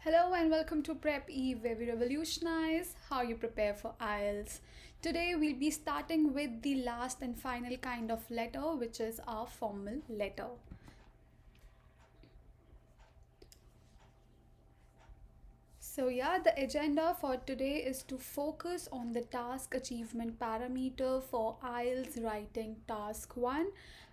Hello and welcome to PrepEve, where we revolutionize how you prepare for IELTS. Today we'll be starting with the last and final kind of letter, which is our formal letter. So the agenda for today is to focus on the task achievement parameter for IELTS Writing Task 1,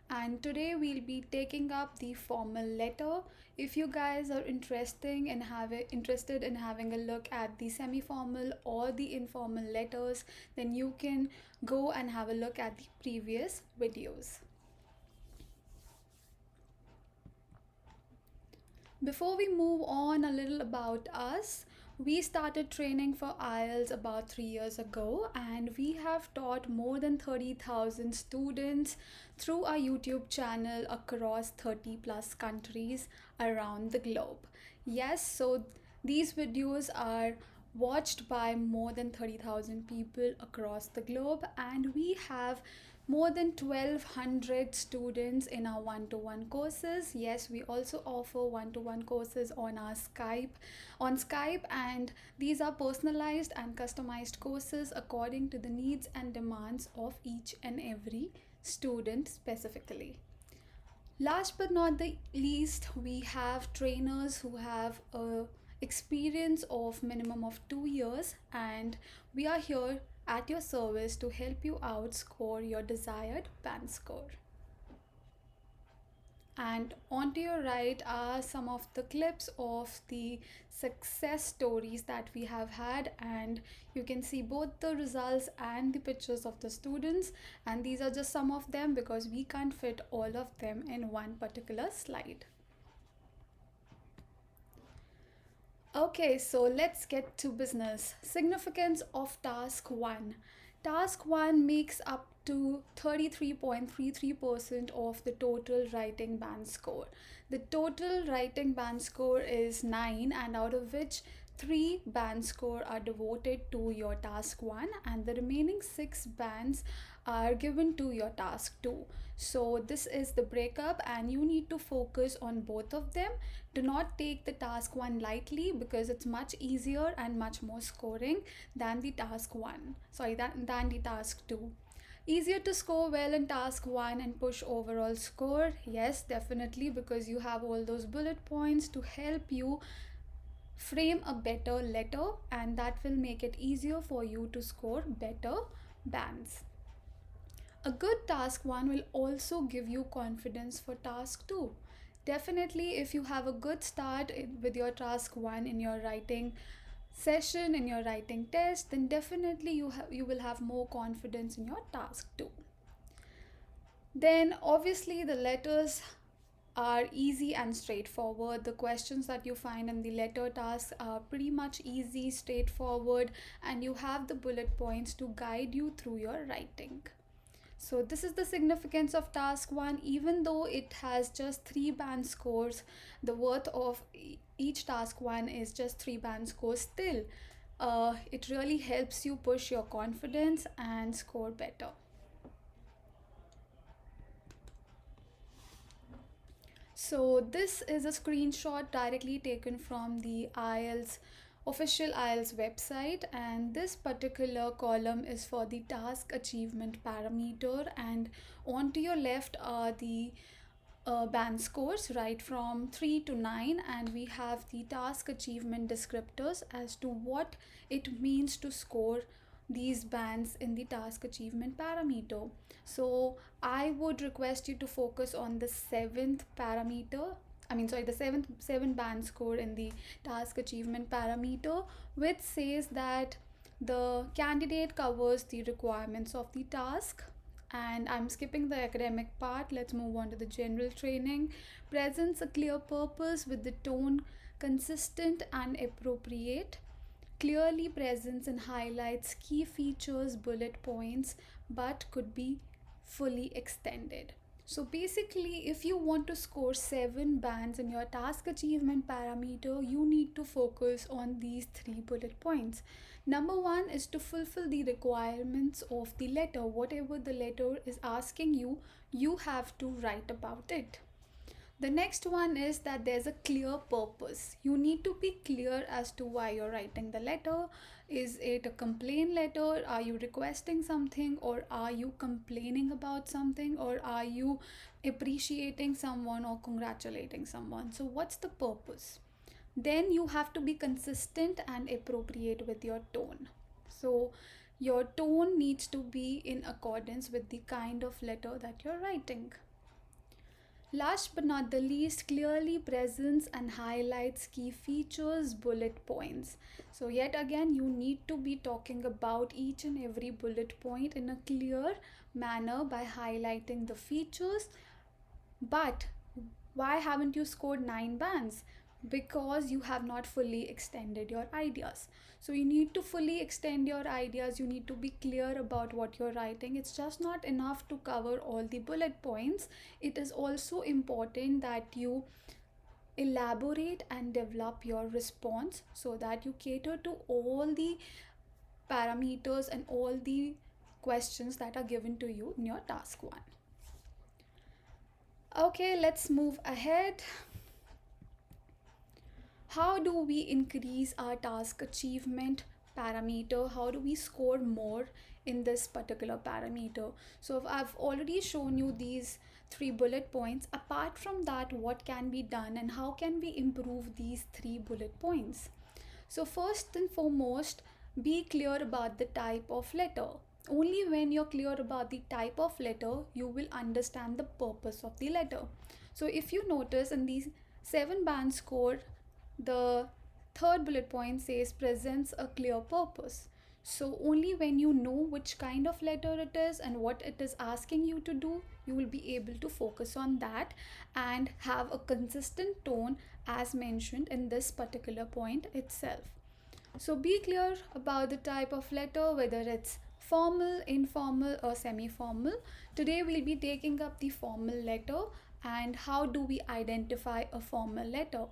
and today we'll be taking up the formal letter. If you guys are interested in having a look at the semi-formal or the informal letters, then you can go and have a look at the previous videos. Before we move on, a little about us. We started training for IELTS about 3 years ago, and we have taught more than 30,000 students through our YouTube channel across 30 plus countries around the globe. Yes, so these videos are watched by more than 30,000 people across the globe, and we have more than 1200 students in our one-to-one courses. Yes, we also offer one-to-one courses on Skype, and these are personalized and customized courses according to the needs and demands of each and every student specifically. Last but not the least, we have trainers who have a experience of minimum of 2 years, and we are here at your service to help you out score your desired band score. And on to your right are some of the clips of the success stories that we have had, and you can see both the results and the pictures of the students, and these are just some of them because we can't fit all of them in one particular slide. Okay, so let's get to business. Significance of task 1. Task 1 makes up to 33.33% of the total writing band score. The total writing band score is 9, and out of which 3 band score are devoted to your task 1, and the remaining 6 bands are given to your task 2. So this is the breakup, and you need to focus on both of them. Do not take the task 1 lightly because it's much easier and much more scoring than the task 2. Easier to score well in task 1 and push overall score? Yes, definitely, because you have all those bullet points to help you frame a better letter, and that will make it easier for you to score better bands. A good task 1 will also give you confidence for task 2. Definitely, if you have a good start with your task 1 in your writing session, in your writing test, then definitely you will have more confidence in your task 2. Then obviously the letters are easy and straightforward. The questions that you find in the letter tasks are pretty much easy, straightforward, and you have the bullet points to guide you through your writing. So this is the significance of task 1. Even though it has just 3 band scores, the worth of each task 1 is just 3 band scores. Still, it really helps you push your confidence and score better. So this is a screenshot directly taken from the official IELTS website, and this particular column is for the task achievement parameter, and on to your left are the band scores right from 3 to 9, and we have the task achievement descriptors as to what it means to score these bands in the task achievement parameter. So I would request you to focus on the seventh parameter, the seven band score in the task achievement parameter, which says that the candidate covers the requirements of the task. And I'm skipping the academic part. Let's move on to the general training. Presents a clear purpose with the tone consistent and appropriate. Clearly presents and highlights key features, bullet points, but could be fully extended. So basically, if you want to score 7 bands in your task achievement parameter, you need to focus on these 3 bullet points. Number 1 is to fulfill the requirements of the letter. Whatever the letter is asking you, you have to write about it. The next one is that there's a clear purpose. You need to be clear as to why you're writing the letter. Is it a complaint letter? Are you requesting something, or are you complaining about something, or are you appreciating someone or congratulating someone? So, what's the purpose? Then you have to be consistent and appropriate with your tone. So, your tone needs to be in accordance with the kind of letter that you're writing. Last but not the least, clearly presents and highlights key features, bullet points. So, yet again, you need to be talking about each and every bullet point in a clear manner by highlighting the features. But why haven't you scored 9 bands? Because you have not fully extended your ideas. So you need to fully extend your ideas. You need to be clear about what you're writing. It's just not enough to cover all the bullet points. It is also important that you elaborate and develop your response so that you cater to all the parameters and all the questions that are given to you in your task 1. Okay, let's move ahead. How do we increase our task achievement parameter? How do we score more in this particular parameter? So I've already shown you these 3 bullet points. Apart from that, what can be done and how can we improve these 3 bullet points? So first and foremost, be clear about the type of letter. Only when you're clear about the type of letter, you will understand the purpose of the letter. So if you notice in these 7 band score, the third bullet point says presents a clear purpose. So only when you know which kind of letter it is and what it is asking you to do, you will be able to focus on that and have a consistent tone as mentioned in this particular point itself. So be clear about the type of letter, whether it's formal, informal, or semi-formal. Today we'll be taking up the formal letter and how do we identify a formal letter.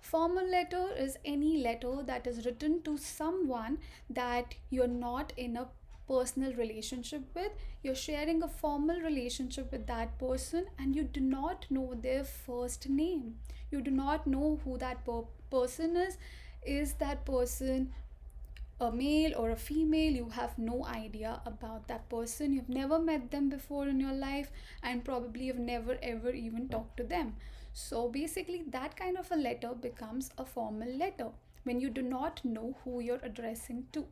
Formal letter is any letter that is written to someone that you're not in a personal relationship with. You're sharing a formal relationship with that person and you do not know their first name. You do not know who that person is. Is that person a male or a female? You have no idea about that person. You've never met them before in your life and probably you've never ever even talked to them. So basically that kind of a letter becomes a formal letter when you do not know who you're addressing to.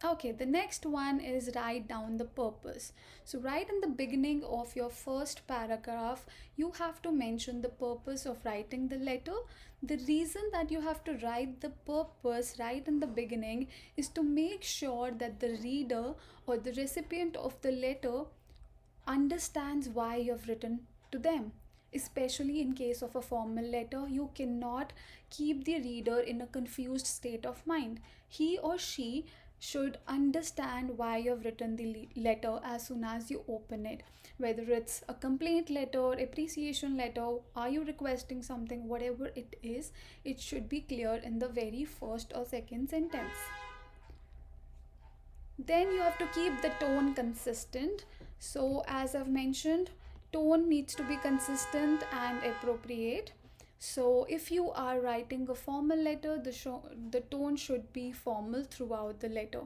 Okay, the next one is write down the purpose. So, right in the beginning of your first paragraph, you have to mention the purpose of writing the letter. The reason that you have to write the purpose right in the beginning is to make sure that the reader or the recipient of the letter understands why you have written to them. Especially in case of a formal letter, you cannot keep the reader in a confused state of mind. He or she should understand why you have written the letter as soon as you open it. Whether it's a complaint letter, appreciation letter, are you requesting something, whatever it is, it should be clear in the very first or second sentence. Then you have to keep the tone consistent. So as I've mentioned, tone needs to be consistent and appropriate. So if you are writing a formal letter, the tone should be formal throughout the letter.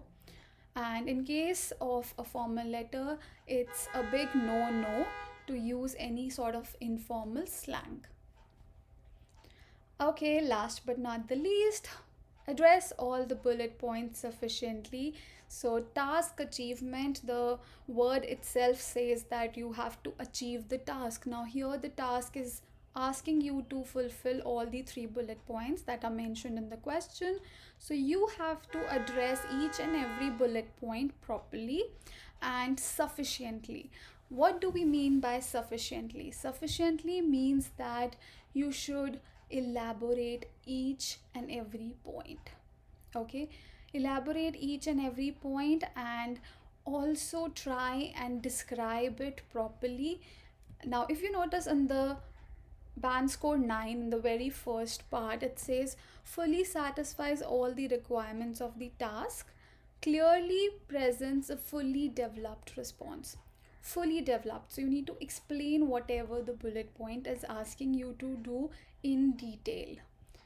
And in case of a formal letter, it's a big no to use any sort of informal slang. Okay, last but not the least, address all the bullet points sufficiently. So task achievement, the word itself says that you have to achieve the task. Now here the task is asking you to fulfill all the 3 bullet points that are mentioned in the question. So you have to address each and every bullet point properly and sufficiently. What do we mean by sufficiently? Sufficiently means that you should elaborate each and every point. Okay, elaborate each and every point and also try and describe it properly. Now if you notice in the band score 9, in the very first part, it says fully satisfies all the requirements of the task, clearly presents a fully developed response. fully developed. So you need to explain whatever the bullet point is asking you to do in detail.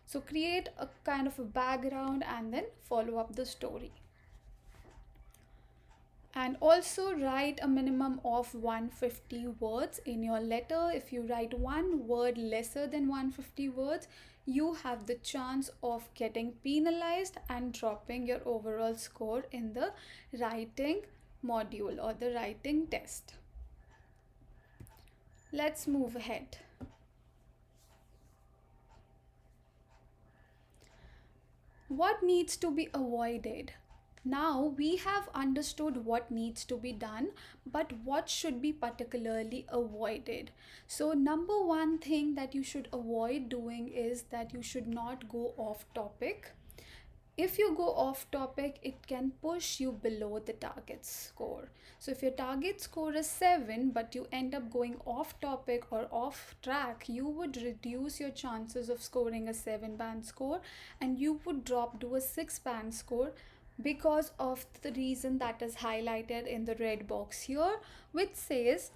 So create a kind of a background and then follow up the story. And also write a minimum of 150 words in your letter. If you write one word lesser than 150 words, you have the chance of getting penalized and dropping your overall score in the writing module or the writing test. Let's move ahead. What needs to be avoided? Now we have understood what needs to be done, but what should be particularly avoided. So, number one thing that you should avoid doing is that you should not go off topic. If you go off topic, it can push you below the target score. So if your target score is 7 but you end up going off topic or off track, you would reduce your chances of scoring a 7 band score and you would drop to a 6 band score because of the reason that is highlighted in the red box here, which says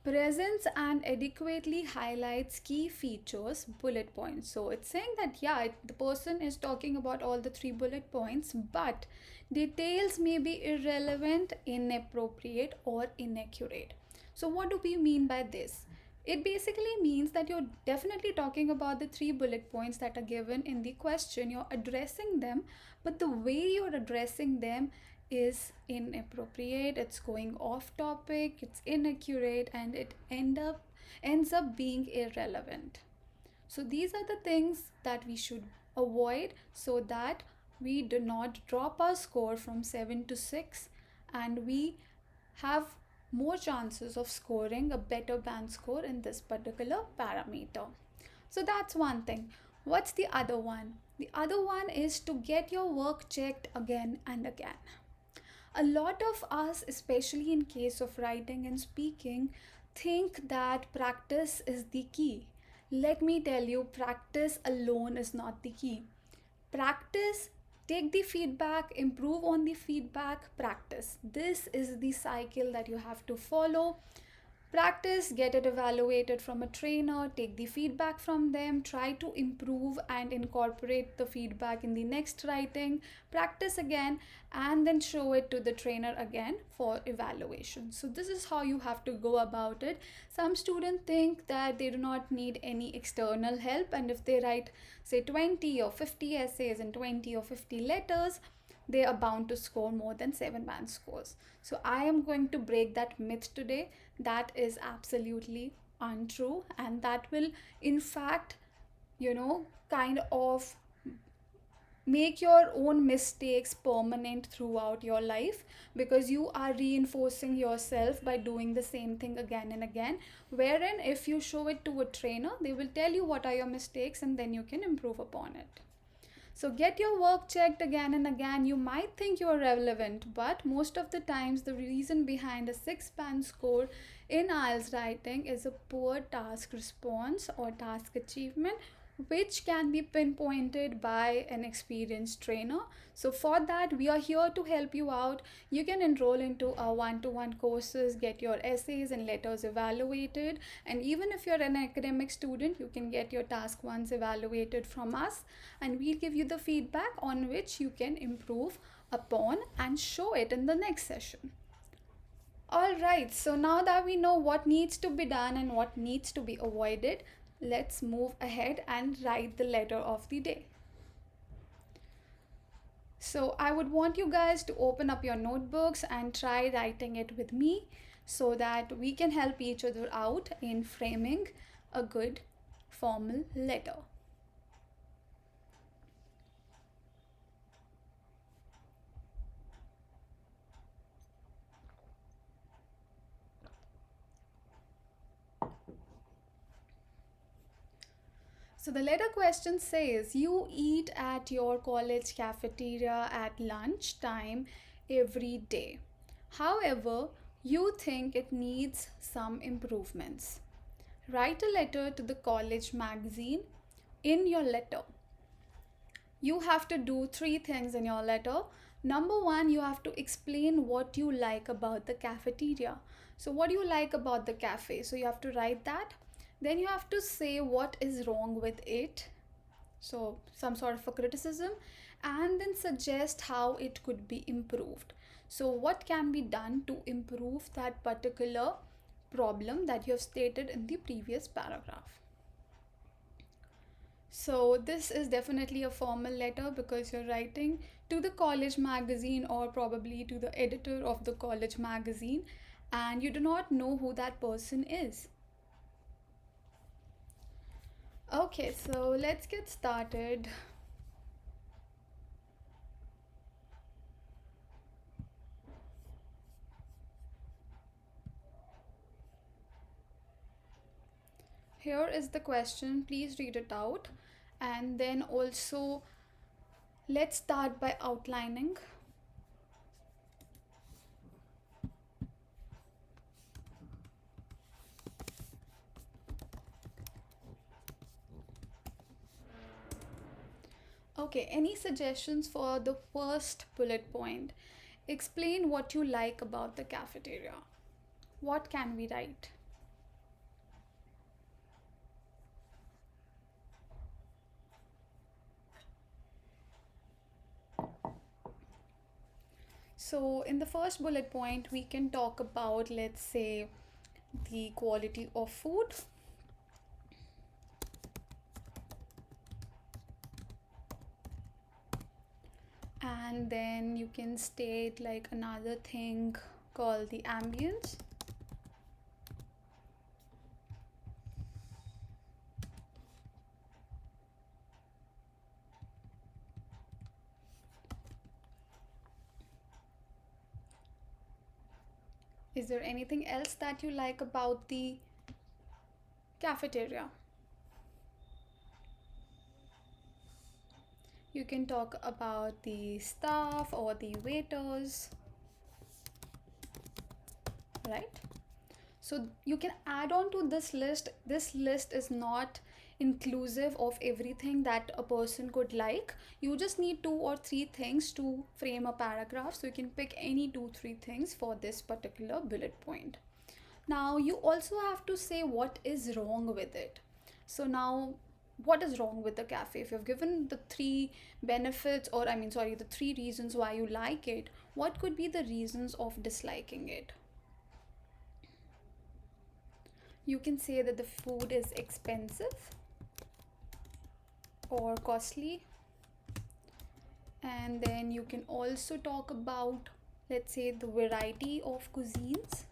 presents and adequately highlights key features bullet points. So it's saying that the person is talking about all the 3 bullet points, but details may be irrelevant, inappropriate or inaccurate. So what do we mean by this? It basically means that you're definitely talking about the 3 bullet points that are given in the question. You're addressing them, but the way you're addressing them is inappropriate, it's going off topic, it's inaccurate, and it ends up being irrelevant. So these are the things that we should avoid so that we do not drop our score from 7 to 6 and we have more chances of scoring a better band score in this particular parameter. So that's one thing. What's the other one? The other one is to get your work checked again and again. A lot of us, especially in case of writing and speaking, think that practice is the key. Let me tell you, practice alone is not the key. Practice, take the feedback, improve on the feedback, practice. This is the cycle that you have to follow. Practice, get it evaluated from a trainer, take the feedback from them, try to improve and incorporate the feedback in the next writing, practice again, and then show it to the trainer again for evaluation. So this is how you have to go about it. Some students think that they do not need any external help, and if they write say 20 or 50 essays and 20 or 50 letters, they are bound to score more than 7 band scores. So I am going to break that myth today. That is absolutely untrue, and that will in fact kind of make your own mistakes permanent throughout your life, because you are reinforcing yourself by doing the same thing again and again, wherein if you show it to a trainer, they will tell you what are your mistakes and then you can improve upon it. So get your work checked again and again. You might think you're relevant, but most of the times the reason behind a 6 band score in IELTS writing is a poor task response or task achievement, which can be pinpointed by an experienced trainer. So for that, we are here to help you out. You can enroll into our one-to-one courses, get your essays and letters evaluated, and even if you're an academic student, you can get your task ones evaluated from us, and we'll give you the feedback on which you can improve upon and show it in the next session. Alright, so now that we know what needs to be done and what needs to be avoided, let's move ahead and write the letter of the day. So I would want you guys to open up your notebooks and try writing it with me so that we can help each other out in framing a good formal letter. So the letter question says, you eat at your college cafeteria at lunch time every day. However, you think it needs some improvements. Write a letter to the college magazine. In your letter, you have to do 3 things in your letter. Number one, you have to explain what you like about the cafeteria. So, what do you like about the cafe? So, you have to write that. Then, you have to say what is wrong with it. So, some sort of a criticism, and then suggest how it could be improved. So, what can be done to improve that particular problem that you have stated in the previous paragraph? So, this is definitely a formal letter because you're writing to the college magazine or probably to the editor of the college magazine, and you do not know who that person is. Okay, so let's get started. Here is the question, please read it out, and then also let's start by outlining. Okay, any suggestions for the first bullet point? Explain what you like about the cafeteria. What can we write? So, in the first bullet point, we can talk about, let's say, the quality of food. And then you can state like another thing called the ambience. Is there anything else that you like about the cafeteria? You can talk about the staff or the waiters, right? So you can add on to this list. This list is not inclusive of everything that a person could like. You just need 2 or 3 things to frame a paragraph. So you can pick any 2 3 things for this particular bullet point. Now you also have to say what is wrong with it. So now, what is wrong with the cafe? If you've given the 3 benefits, or I mean, sorry, the 3 reasons why you like it, what could be the reasons of disliking it? You can say that the food is expensive or costly, and then you can also talk about, let's say, the variety of cuisines,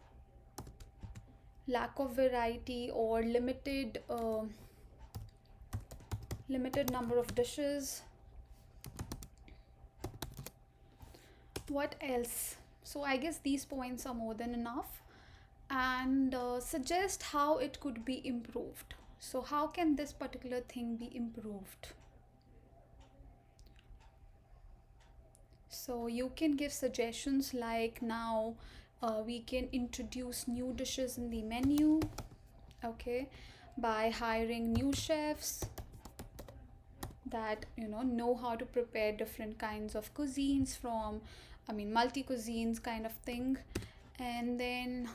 lack of variety, or limited number of dishes. What else? So I guess these points are more than enough, and suggest how it could be improved. So how can this particular thing be improved? So you can give suggestions like, now we can introduce new dishes in the menu, okay, by hiring new chefs that know how to prepare different kinds of cuisines from, I mean, multi cuisines kind of thing. And then,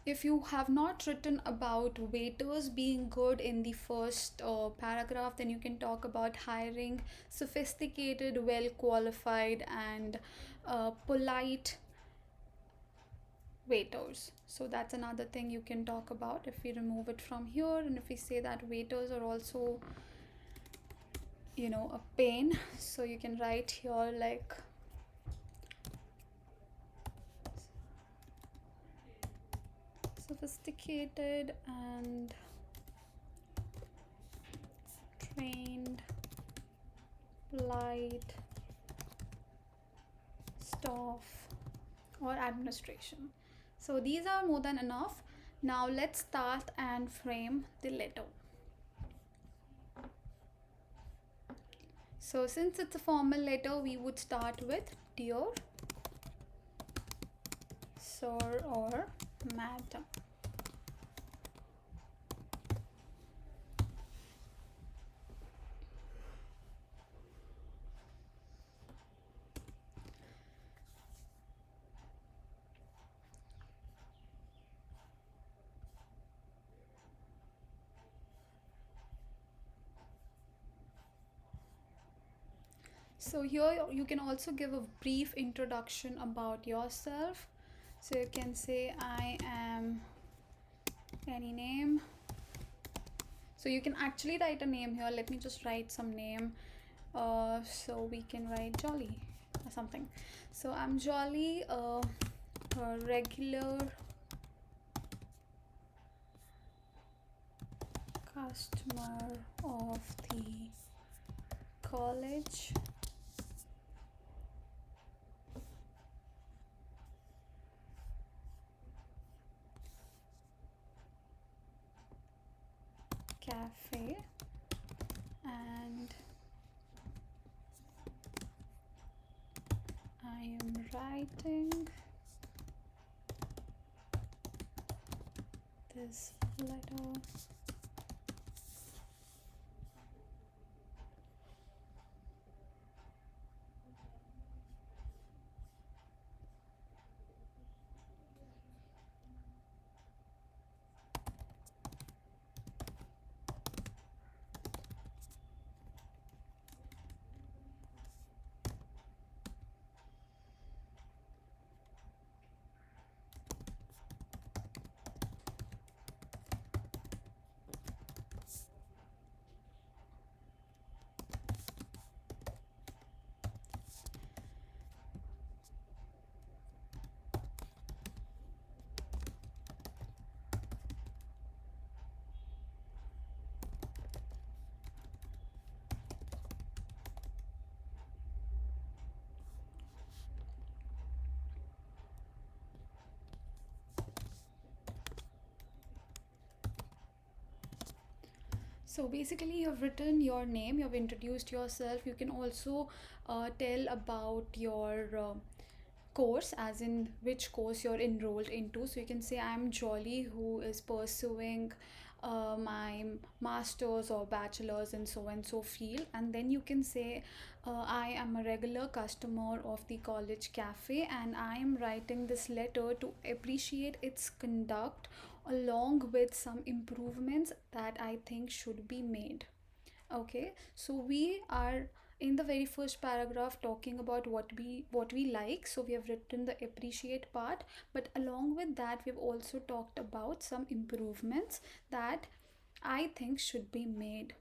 if you have not written about waiters being good in the first paragraph, then you can talk about hiring sophisticated, well qualified, and polite waiters. So that's another thing you can talk about if we remove it from here, and if we say that waiters are also a pain, so you can write here like, sophisticated and trained, polite staff or administration. So these are more than enough. Now let's start and frame the letter. So since it's a formal letter, we would start with dear sir or madam. So here you can also give a brief introduction about yourself. So you can say I am any name. So you can actually write a name here. Let me just write some name. So we can write Jolly or something. So I'm Jolly, a regular customer of the college cafe, and I am writing this letter So basically, you've written your name, you've introduced yourself. You can also tell about your course, as in which course you're enrolled into. So you can say, I'm Jolly, who is pursuing my master's or bachelor's in so and so field. And then you can say, I am a regular customer of the college cafe, and I am writing this letter to appreciate its conduct along with some improvements that I think should be made. Okay, so we are in the very first paragraph talking about what we like. So we have written the appreciate part, but along with that we've also talked about some improvements that I think should be made.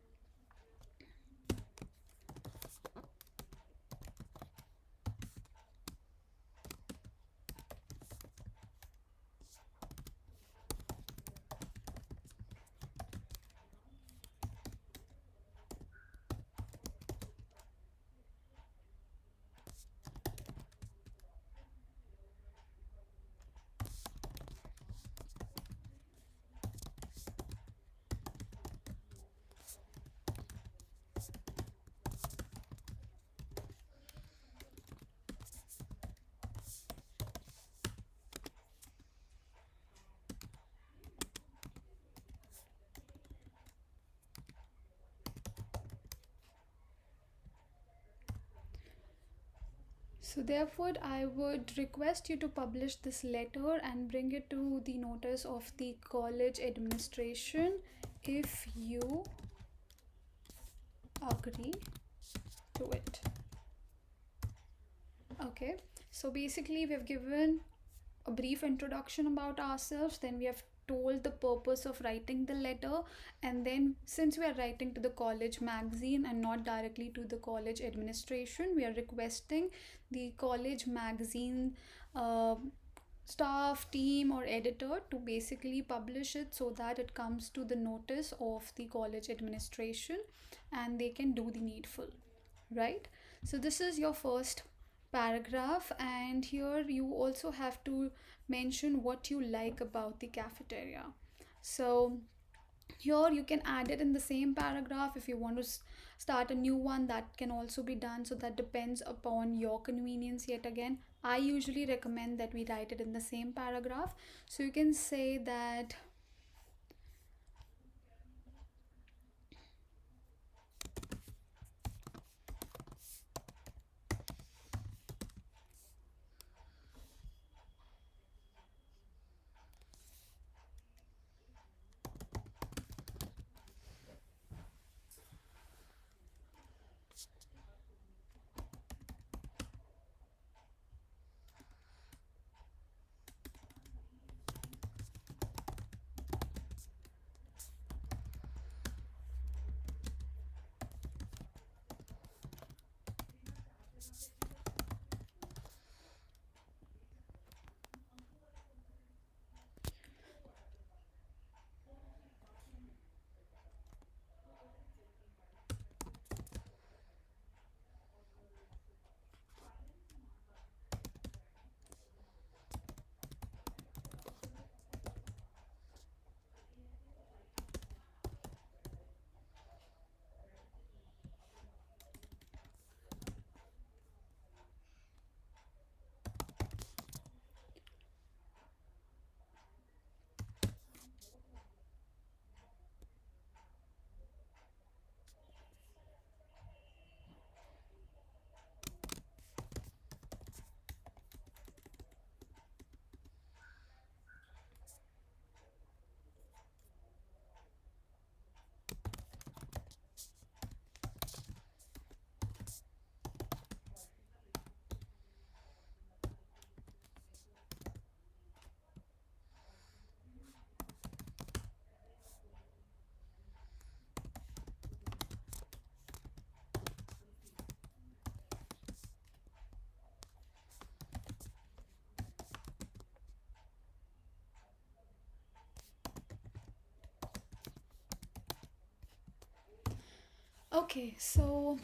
So therefore I would request you to publish this letter and bring it to the notice of the college administration if you agree to it. Okay, so basically we've given a brief introduction about ourselves, then we have told the purpose of writing the letter, and then since we are writing to the college magazine and not directly to the college administration, we are requesting the college magazine uh, staff, team, or editor to basically publish it so that it comes to the notice of the college administration and they can do the needful, right? So this is your first paragraph, and here you also have to mention what you like about the cafeteria. So here you can add it in the same paragraph. If you want to start a new one, that can also be done. So that depends upon your convenience. Yet again, I usually recommend that we write it in the same paragraph. So you can say that Okay, so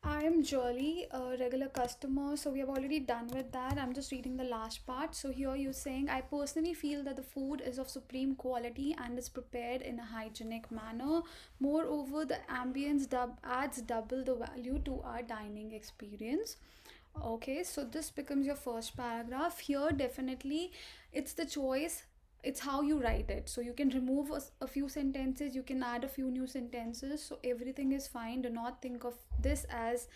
I'm Jolly, a regular customer. So we have already done with that. I'm just reading the last part. So here you're saying, I personally feel that the food is of supreme quality and is prepared in a hygienic manner. Moreover, the ambience adds double the value to our dining experience. Okay, so this becomes your first paragraph. Here, definitely, it's the choice, it's how you write it. So you can remove a few sentences, you can add a few new sentences, so everything is fine. Do not think of this as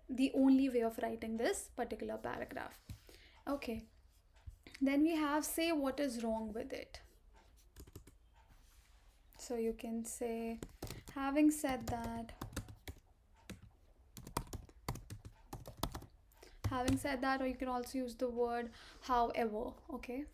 the only way of writing this particular paragraph. Okay, then we have say what is wrong with it. So you can say, having said that, or you can also use the word however. Okay.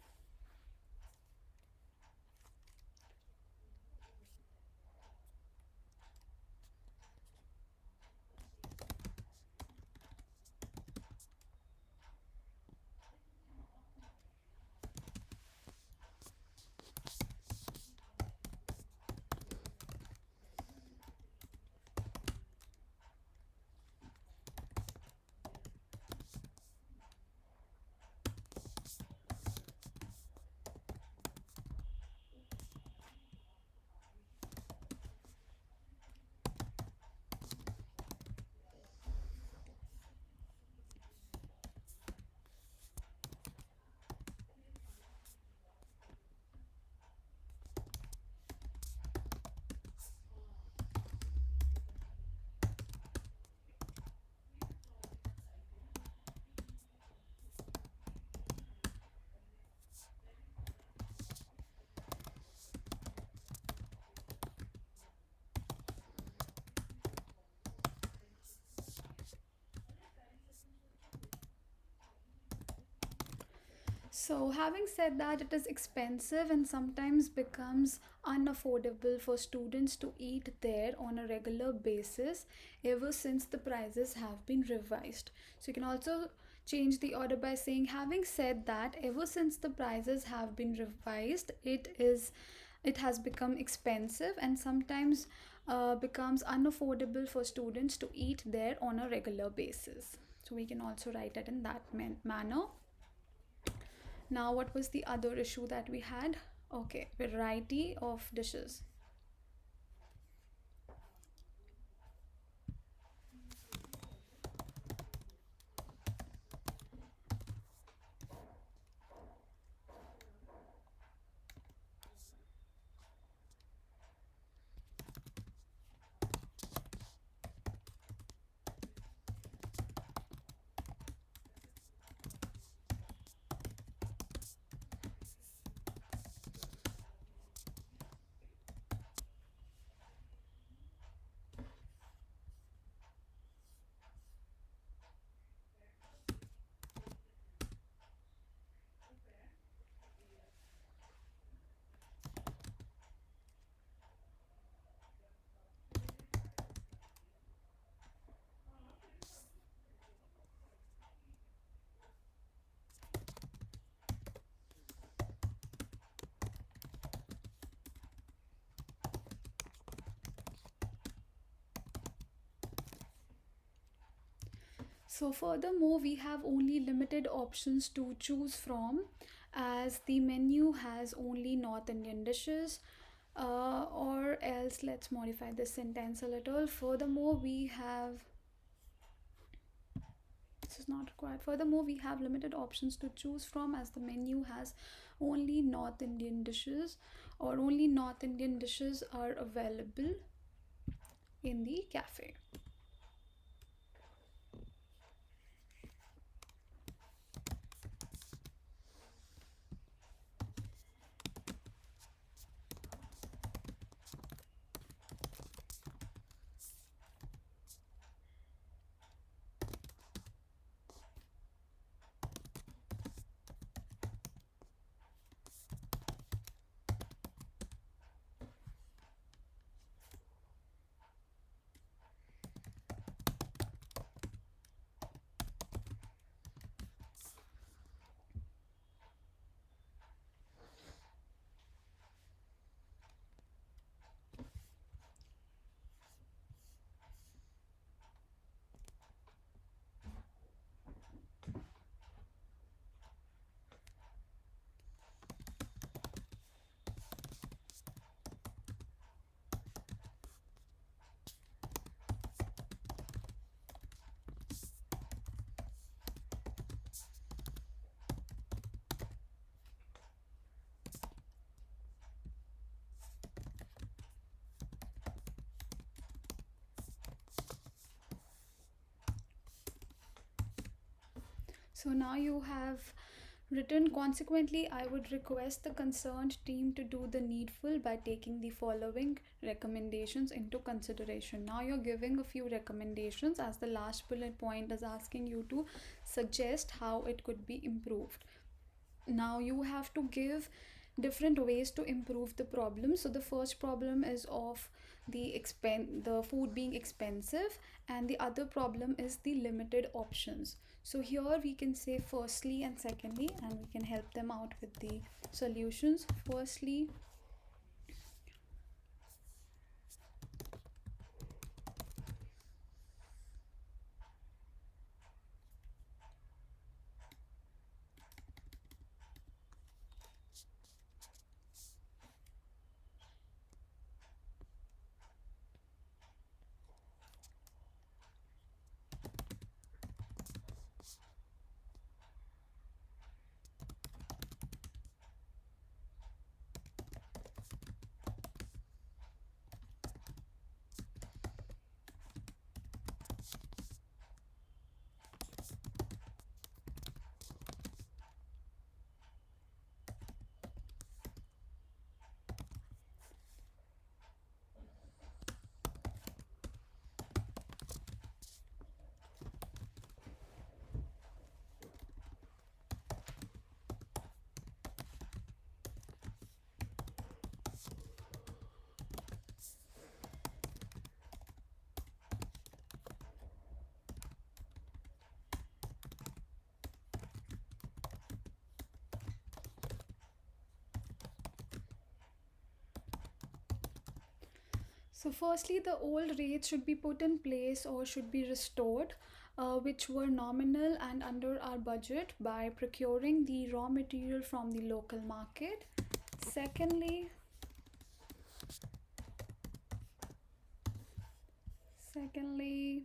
So, having said that, it is expensive and sometimes becomes unaffordable for students to eat there on a regular basis ever since the prices have been revised. So, you can also change the order by saying, having said that, ever since the prices have been revised, it has become expensive and sometimes becomes unaffordable for students to eat there on a regular basis. So, we can also write it in that manner. Now, what was the other issue that we had? Okay, variety of dishes. So, furthermore, we have only limited options to choose from as the menu has only North Indian dishes. Or else, let's modify this sentence a little. Furthermore, we have this is not required. Furthermore, we have limited options to choose from as the menu has only North Indian dishes, or only North Indian dishes are available in the cafe. So now you have written. Consequently, I would request the concerned team to do the needful by taking the following recommendations into consideration. Now you're giving a few recommendations, as the last bullet point is asking you to suggest how it could be improved. Now you have to give different ways to improve the problem. So the first problem is of the food being expensive, and the other problem is the limited options. So here we can say firstly and secondly, and we can help them out with the solutions. Firstly, the old rates should be put in place or should be restored, which were nominal and under our budget, by procuring the raw material from the local market. Secondly, secondly,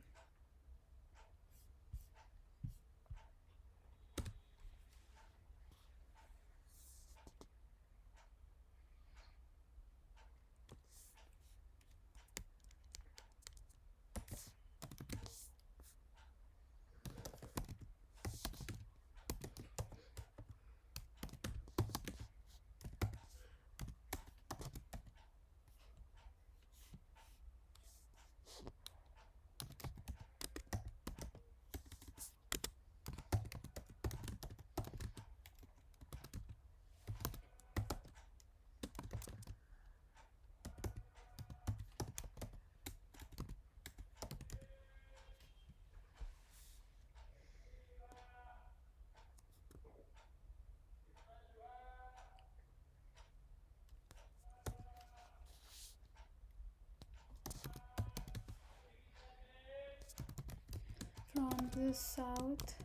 from the south.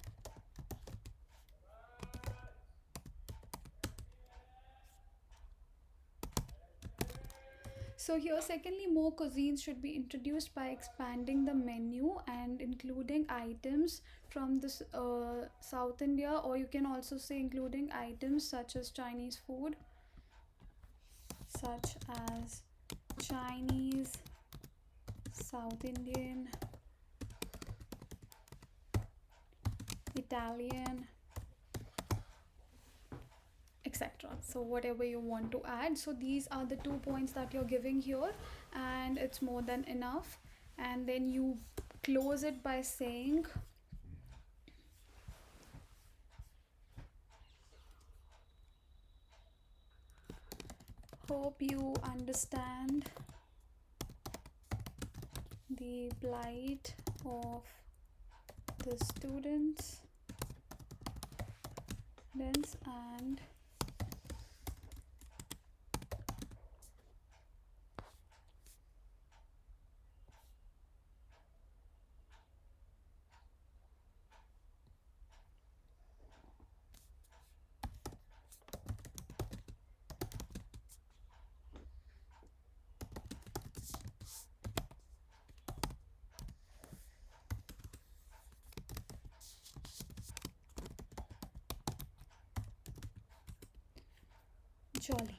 So here, secondly, more cuisines should be introduced by expanding the menu and including items from the South India, or you can also say including items such as such as Chinese, South Indian, Italian, etc. So whatever you want to add. So these are the 2 points that you're giving here, and it's more than enough. And then you close it by saying, hope you understand the plight of the students and jolly.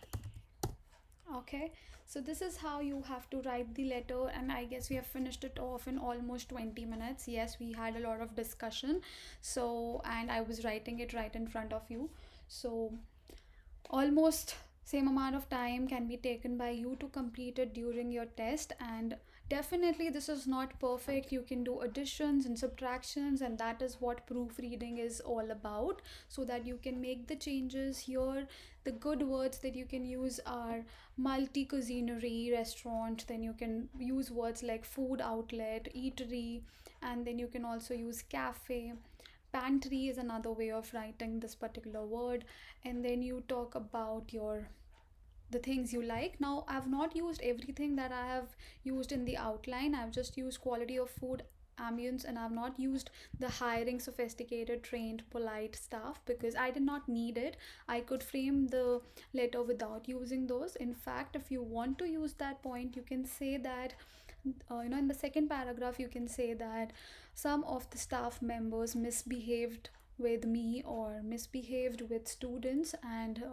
Okay, so this is how you have to write the letter, and I guess we have finished it off in almost 20 minutes. Yes, we had a lot of discussion, so and I was writing it right in front of you. So almost same amount of time can be taken by you to complete it during your test, and definitely this is not perfect. You can do additions and subtractions, and that is what proofreading is all about, so that you can make the changes here. The good words that you can use are multi cuisinery restaurant, then you can use words like food outlet, eatery, and then you can also use cafe. Pantry is another way of writing this particular word. And then you talk about your the things you like. Now I've not used everything that I have used in the outline. I've just used quality of food, ambience, and I've not used the hiring sophisticated, trained, polite staff because I did not need it. I could frame the letter without using those. In fact, if you want to use that point, you can say that in the second paragraph you can say that some of the staff members misbehaved with me or misbehaved with students, and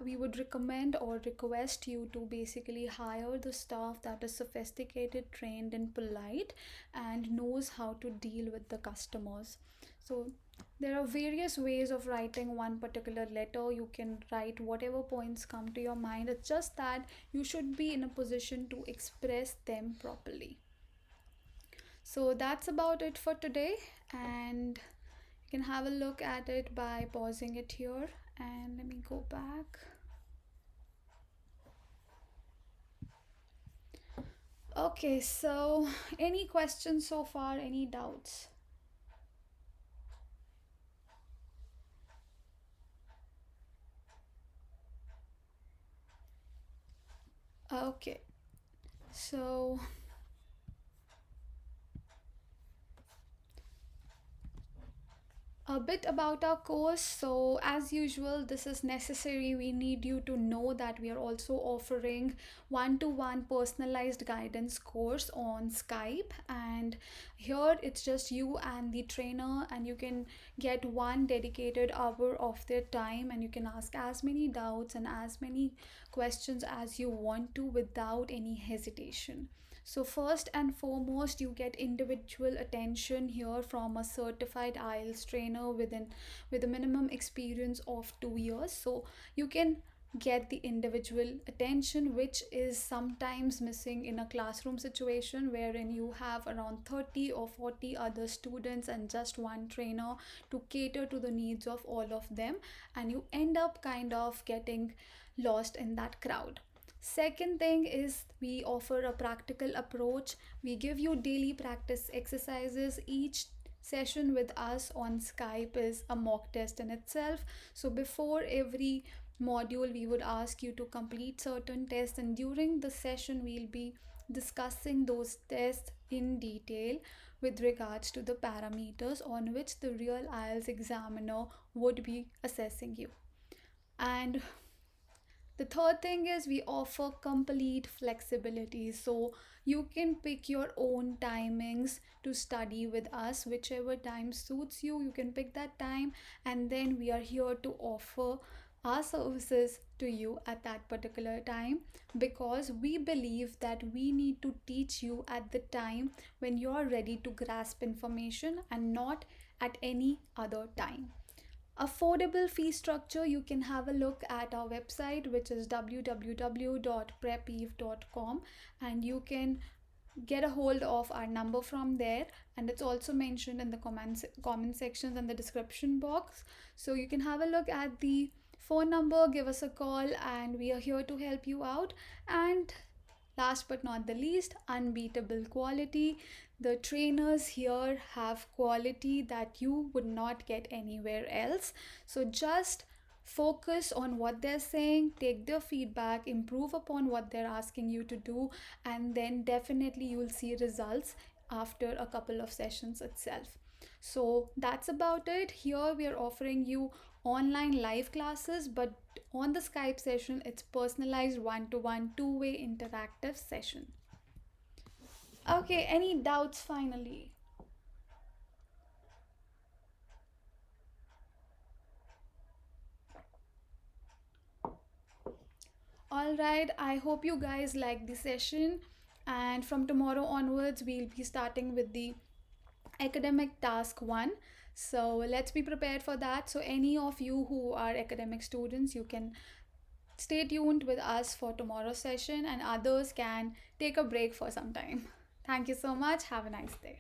we would recommend or request you to basically hire the staff that is sophisticated, trained, and polite, and knows how to deal with the customers. So there are various ways of writing one particular letter. You can write whatever points come to your mind. It's just that you should be in a position to express them properly. So that's about it for today, and you can have a look at it by pausing it here. And let me go back. Okay, so any questions so far? Any doubts? Okay, so a bit about our course. So as usual, this is necessary. We need you to know that we are also offering one-to-one personalized guidance course on Skype, and here it's just you and the trainer, and you can get one dedicated hour of their time, and you can ask as many doubts and as many questions as you want to without any hesitation. So first and foremost, you get individual attention here from a certified IELTS trainer with a minimum experience of 2 years. So you can get the individual attention, which is sometimes missing in a classroom situation wherein you have around 30 or 40 other students and just one trainer to cater to the needs of all of them, and you end up kind of getting lost in that crowd. Second thing is we offer a practical approach. We give you daily practice exercises. Each session with us on Skype is a mock test in itself. So before every module, we would ask you to complete certain tests, and during the session, we'll be discussing those tests in detail with regards to the parameters on which the real IELTS examiner would be assessing you. And the third thing is we offer complete flexibility. So you can pick your own timings to study with us. Whichever time suits you, you can pick that time. And then we are here to offer our services to you at that particular time, because we believe that we need to teach you at the time when you're ready to grasp information and not at any other time. Affordable fee structure, you can have a look at our website, which is www.prepeve.com, and you can get a hold of our number from there, and it's also mentioned in the comment sections and the description box. So you can have a look at the phone number, give us a call, and we are here to help you out. And last but not the least, unbeatable quality. The trainers here have quality that you would not get anywhere else. So just focus on what they're saying, take their feedback, improve upon what they're asking you to do, and then definitely you'll see results after a couple of sessions itself. So that's about it. Here we are offering you online live classes, but on the Skype session, it's personalized one-to-one, two-way interactive session. Okay, any doubts finally? All right, I hope you guys like the session. And from tomorrow onwards, we'll be starting with the academic task 1. So let's be prepared for that. So, any of you who are academic students, you can stay tuned with us for tomorrow's session, and others can take a break for some time. Thank you so much. Have a nice day.